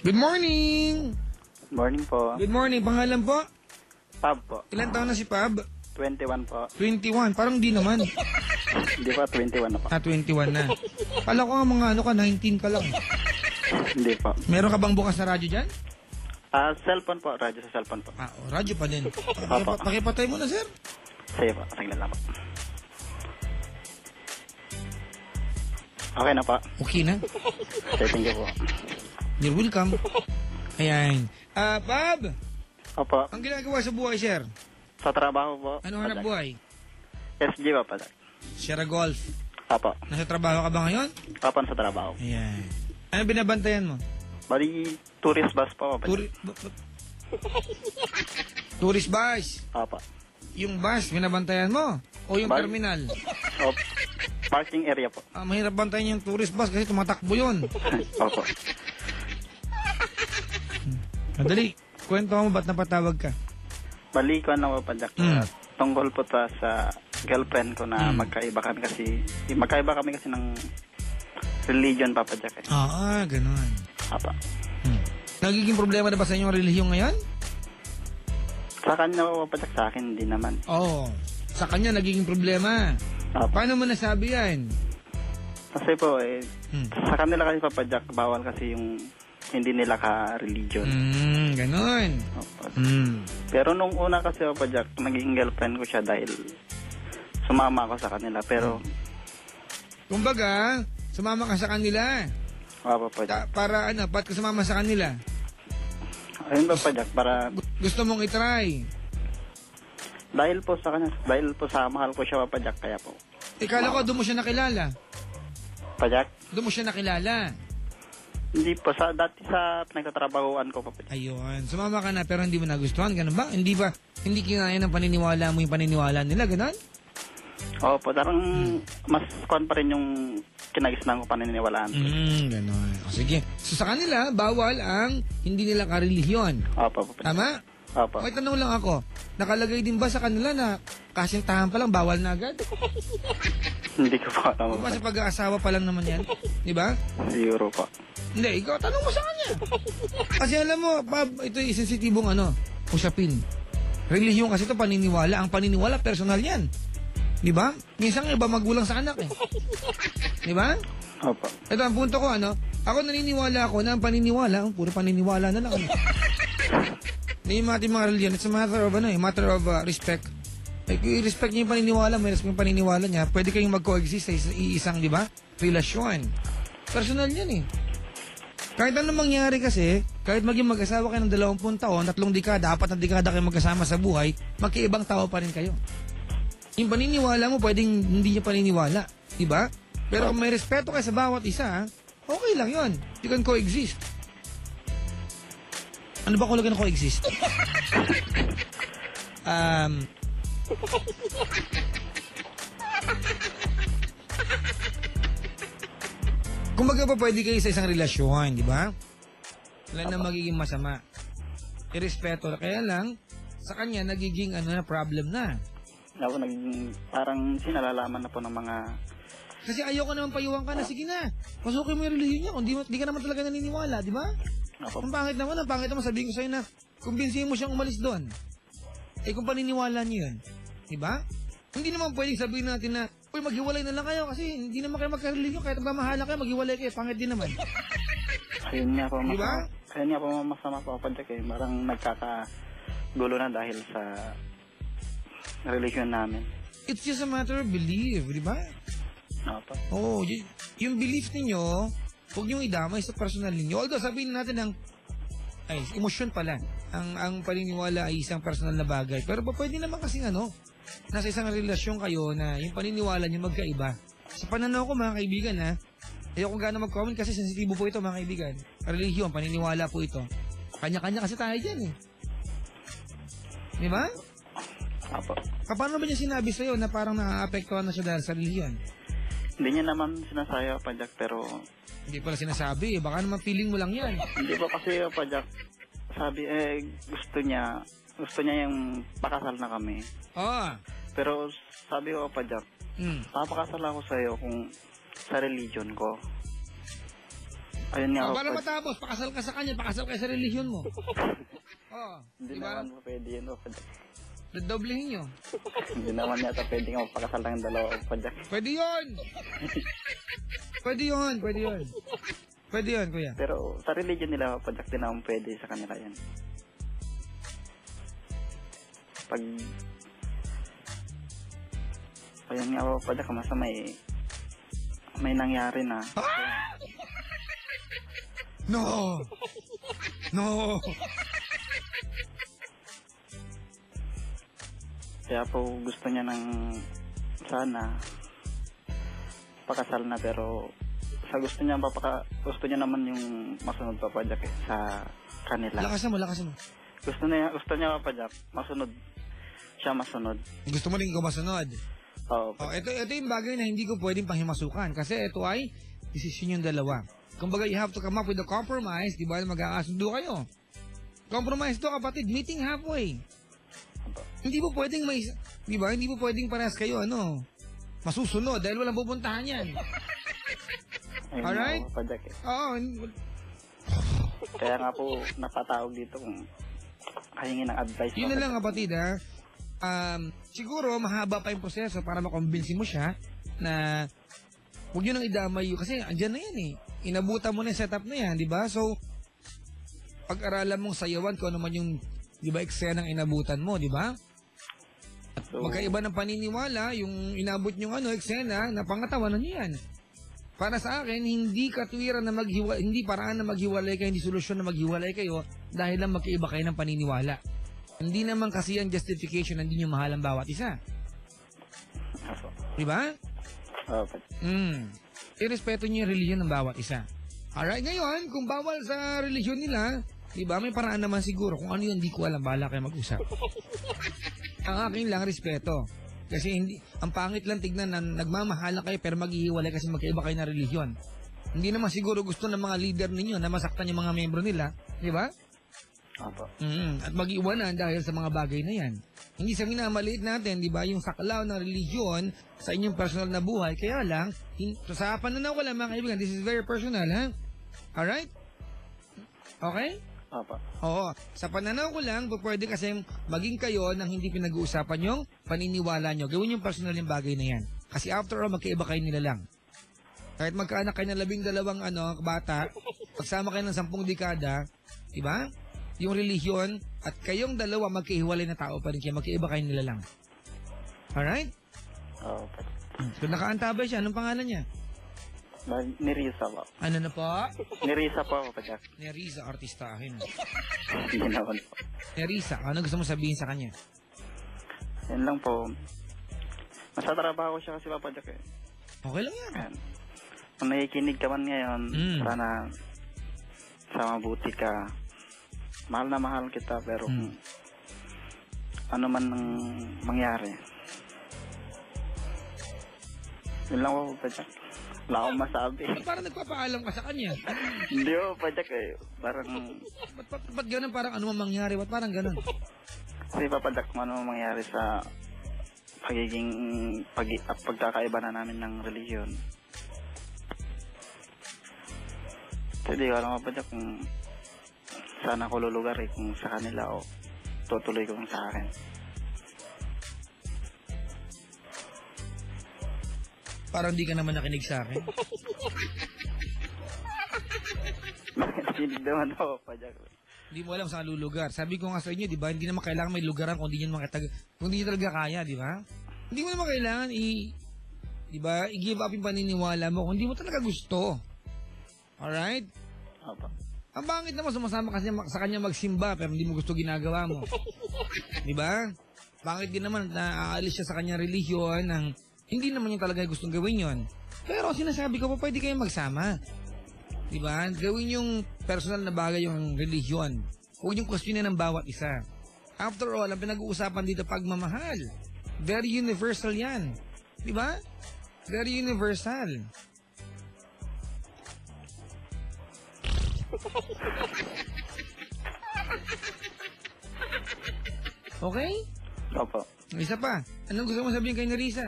Good morning! Morning po. Good morning. Pangalan po? Pab po. Ilan taon na si Pab? 21 po. 21. Parang di naman. Hindi po, 21 na po. 21 na. Kala ko nga mga ano ka, 19 ka lang. Hindi po. Meron ka bang bukas na radyo dyan? Cellphone po. Radyo sa cellphone po. Radyo pa din. Opo. Pakipatay mo na, sir. Sige po. Saglit lang po. Okay na po. Okay na. Okay, thank you po. You're welcome. Ayan. Pab, Opo. ang ginagawa sa buhay, sir? Sa trabaho po. Ano hanap buhay? SG po pala. Sierra Golf. Opo. Nasa trabaho ka ba ngayon? Opo, sa trabaho. Ayan. Ano binabantayan mo? Bali, tourist bus po. Tourist bus. Opo. Yung bus, binabantayan mo? O yung terminal? Opo. Parking area po. Mahirap bantayan yung tourist bus kasi tumatakbo yun. Opo. Madali. Kwento mo ba't napatawag ka? Bali, ko na po pa, Jack. Tungkol po sa girlfriend ko na magkaiba kami kasi ng religion, Papa Jack. Ganun. Apa. Nagiging problema na ba sa inyong relihiyon ngayon? Sa kanya po, Papa Jack, sa akin hindi naman. Sa kanya nagiging problema. Paano mo nasabi yan? Kasi po, sa kanila kasi, Papa Jack, bawal kasi yung hindi nila ka-religion. Ganun. Pero nung una kasi, Papa Jack, naging girlfriend ko siya dahil sumama ako sa kanila. Pero, kumbaga, sumama ka sa kanila. Papa Jack. Para ano, ba't ka sumama sa kanila? Ayun, Papa Jack, para... Gusto mong itry. Dahil po sa mahal ko siya, Papa Jack, kaya po. Ikala ko, doon mo siya nakilala. Papa Jack? Doon mo siya nakilala. Hindi po, dati sa nagtatrabahoan ko, Papa Jack. Ayun, sumama ka na pero hindi mo nagustuhan, ganun ba? Hindi kinaya ng paniniwala mo yung paniniwala nila, ganun? Opo, darang mas kuwan pa rin yung kinagisnan ko paniniwalaan. Ganun. Sige. So sa kanila, bawal ang hindi nila karelihiyon. Opo, Papa Jack. Tama? Opo. May tanong lang ako, nakalagay din ba sa kanila na kasintahan pa lang, bawal na agad? Hindi ko pa alam. Di ba sa pag-aasawa pa lang naman yan? Di ba? Siguro po. Hindi, ikaw, tanong mo sa kanya. Kasi alam mo, Pab, ito yung sensitibong usapin. Relihiyon kasi ito paniniwala. Ang paniniwala, personal yan. Di ba? Minsan iba magulang sa anak eh. Di ba? Opo. Ito ang punto ko, ako naniniwala ako na ang paniniwala, puro paniniwala na lang. Hindi yung ating mga religion, it's a matter of respect. Like, i-respect niyo yung paniniwala, may respect yung paniniwala niya, pwede kayong mag-coexist sa isang, di ba? Relasyon. Personal yan eh. Kahit anong mangyari kasi, kahit maging mag-asawa kayo ng 20 taon, 3 dekada, 4 na dekada kayo magkasama sa buhay, magkaibang tao pa rin kayo. Yung paniniwala mo, pwedeng hindi niya paniniwala. Diba? Pero kung may respeto kayo sa bawat isa, okay lang yon. You can coexist. Ano ba kung coexist? Kumbaga pa pwede kayo sa isang relasyon, di ba? Wala na magiging masama. Irespeto. Kaya lang, sa kanya, nagiging problem na. Ako naging parang sinalalaman na po ng mga... Kasi ayoko naman payuhan ka na, sige na. Pasukin mo yung relihiyon niya kung di ka naman talaga naniniwala, di ba? Ang pangit naman sabihin ko sa'yo na kumbinsihin mo siyang umalis doon. Kung paniniwala niyo yun, di ba? Hindi naman pwedeng sabihin natin na uy, maghiwalay na lang kayo kasi hindi naman kayo magka-religion. Kahit magmamahala kayo, maghiwalay kayo. Pangit din naman. Ayun nga po, diba? Ayun nga po masama po, Papa Jack. Parang nagkakagulo na dahil sa religion namin. It's just a matter of belief, di ba? Oo, yung belief ninyo, huwag niyong idamay sa personal ninyo. Although sabihin natin emosyon pala. Ang paniniwala ay isang personal na bagay. Pero pwede naman kasi nasa isang relasyon kayo na yung paniniwala niyo magkaiba. Sa pananaw ko mga kaibigan ayoko gana mag-comment kasi sensitibo po ito mga kaibigan. Relihiyon, paniniwala po ito. Kanya-kanya kasi tayo dyan eh. Di ba? Apo. Paano ba niya sinabi sa'yo na parang naaapektuhan na siya dahil sa relihiyon? Hindi niya naman sinasayo, Papa Jack, pero... Hindi pala sinasabi eh. Baka naman feeling mo lang yan. Hindi pa kasi, Papa Jack, sabi gusto niya yung pakasal na kami. Pero sabi ko, Papa Jack, papakasal ako sa'yo kung sa religion ko. Ayun nga Para po. matapos, pakasal ka sa kanya, pakasal ka sa relihiyon mo. Oo, Hindi diba? naman po pwede yun, Papadyak. Dadoblehin nyo. Hindi naman yata pwede nga magpakasal ng dalawa, Papadyak. Pwede yun! Pwede yun, pwede yun. Pwede yun, kuya. Pero sa religion nila, Papadyak, din naman pwede sa kanila yan. Pag... Ayun nga po, Papadyak, masa may nangyari na. No! No! Kaya po gusto niya ng sana pakasal na, pero sa gusto niya gusto niya naman yung masunod, Papadyak, sa kanila. Lakasan mo. Gusto niya, Papadyak, siya masunod. Gusto mo rin ikaw masunod. Oo, Oh, ito yung bagay na hindi ko pwedeng pahimasukan kasi ito ay desisyon yung dalawa. Kumbaga, you have to come up with a compromise, di ba? Magkakasundo kayo. Compromise to, kapatid, meeting halfway. Hindi po pwedeng di ba? Hindi po pwedeng parehas kayo, masusunod dahil walang pupuntahan yan. Ayun Alright? nga, Papadyak, Oo, Kaya nga po napatawag dito kung kahingi ng advice. yun na lang, kapatid, ha? Siguro, mahaba pa yung proseso para makumbinsi mo siya na huwag yun ang idamay yun. Kasi andyan na yan eh. Inabutan mo na yung setup na yan, di ba? So, pag-aralan mong sayawan kung ano man yung, di ba, eksenang inabutan mo, di ba? At So, magkaiba ng paniniwala, yung inabot yung eksena, na pangatawanan nyo yan. Para sa akin, hindi katwiran na hindi paraan na maghiwalay kayo, hindi solusyon na maghiwalay kayo dahil lang magkaiba kayo ng paniniwala. Hindi naman kasi ang justification na hindi nyo mahal ang bawat isa. Opo. Di ba? Opo. Irespeto nyo yung religion ng bawat isa. Alright, ngayon, kung bawal sa religion nila, di ba, may paraan naman siguro. Kung ano yun, hindi ko alam, bahala kayo mag-usap. Ang akin lang, respeto. Kasi ang pangit lang tignan na nagmamahalan kayo pero maghihiwalay kasi magkaiba kayo na religion. Hindi naman siguro gusto ng mga leader ninyo na masaktan yung mga membro nila, di ba? Opo. At mag-iwanan dahil sa mga bagay na yan. Hindi sa minamaliit natin, di ba, yung saklaw ng religion sa inyong personal na buhay. Kaya lang, sa pananaw ko lang mga kaibigan, this is very personal, ha? Alright? Okay? Opo. Oo. Sa pananaw ko lang, pwede kasi maging kayo nang hindi pinag-uusapan yung paniniwala nyo. Gawin yung personal yung bagay na yan. Kasi after all, magkaiba kayo nila lang. Kahit magkaanak kayo ng 12 bata, pagsama kayo ng 10 dekada, di ba? Yung relihiyon at kayong dalawa magkahiwalay na tao pa rin kayo, magkaiba kayo nila lang. Alright? Opo. Kung nakaantabay siya, anong pangalan niya? Nirisa po. Ano na po? Nirisa po, Papadyak. Nerisa, artistahin. Hindi naman po. Nerisa, ano gusto mo sabihin sa kanya? Yan lang po. Nasa trabaho siya kasi, Papadyak, Okay lang yan. Ayan. Kung nakikinig ka man ngayon, sana sa mabuti ka. Mahal na mahal kita, pero kung ano man ang mangyari. Yun lang po, Papadyak. Wala akong masabi. Parang nagpapaalam ka sa kanya. Hindi po, Papadyak, Parang, Ba't ganun? Parang ano man mangyari? Ba't parang ganun? kasi Papadyak, kung ano mangyari sa pagiging pagkakaiba na namin ng relihiyon. Hindi ko alam, Papadyak, kung saan ako lulugar kung sa kanila o tutuloy ko sa akin. Parang di ka naman nakinig sa akin. Hindi naman ako, Papadyak. Hindi mo alam saan lulugar. Sabi ko nga sa inyo, di ba, hindi naman kailangan may lugaran kung di nyo talaga kaya, di ba? Hindi mo naman kailangan di ba, i-give up yung paniniwala mo kung hindi mo talaga gusto. Alright? Opo. Ang bangit naman sumasama kasi sa kanya magsimba pero hindi mo gusto ginagawa mo. Di ba? Bangit din naman na aalis siya sa kanyang relihiyon ng hindi naman yung talaga gustong gawin yon. Pero sinasabi ko pa pwede kayong magsama. Di ba? Gawin yung personal na bagay yung relihiyon. Huwag yung questionin ng bawat isa. After all, ang pinag-uusapan dito pagmamahal. Very universal yan. Di ba? Very universal. Okay? Opo. Isa pa. Anong gusto mo sabihin kay Nerisa?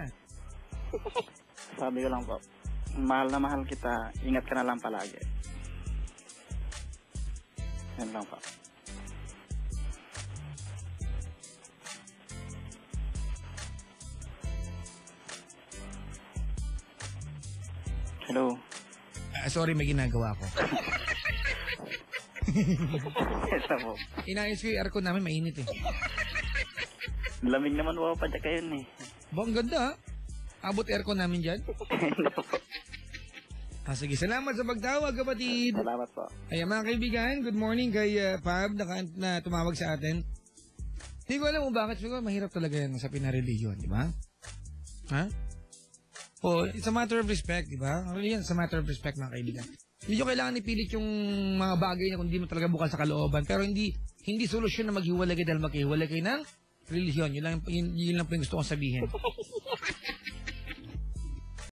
Sabi ko lang po, mahal na mahal kita, ingat ka na lang palagi. Yan lang po. Hello. Sorry, may ginagawa ko. Ito po. Inayos ko yung aircon namin, mainit eh. Lamig naman po pa dyan kayo eh. Ba, ang ganda ha? Abot aircon namin dyan. Hindi po. Sige, salamat sa pagtawag, kapatid. Salamat po. Ayan, mga kaibigan, good morning kay Pab na tumawag sa atin. Hindi ko alam kung bakit. Siguro mahirap talaga yan sa pinareligion, di ba? Ha? It's a matter of respect, di ba? Religion, it's a matter of respect, mga kaibigan. Hindi nyo kailangan ipilit yung mga bagay na kung di mo talaga bukas sa kalooban. Pero hindi solusyon na maghiwalay kayo dahil maghiwalay kayo ng religion. Yun lang po yung gusto kong sabihin.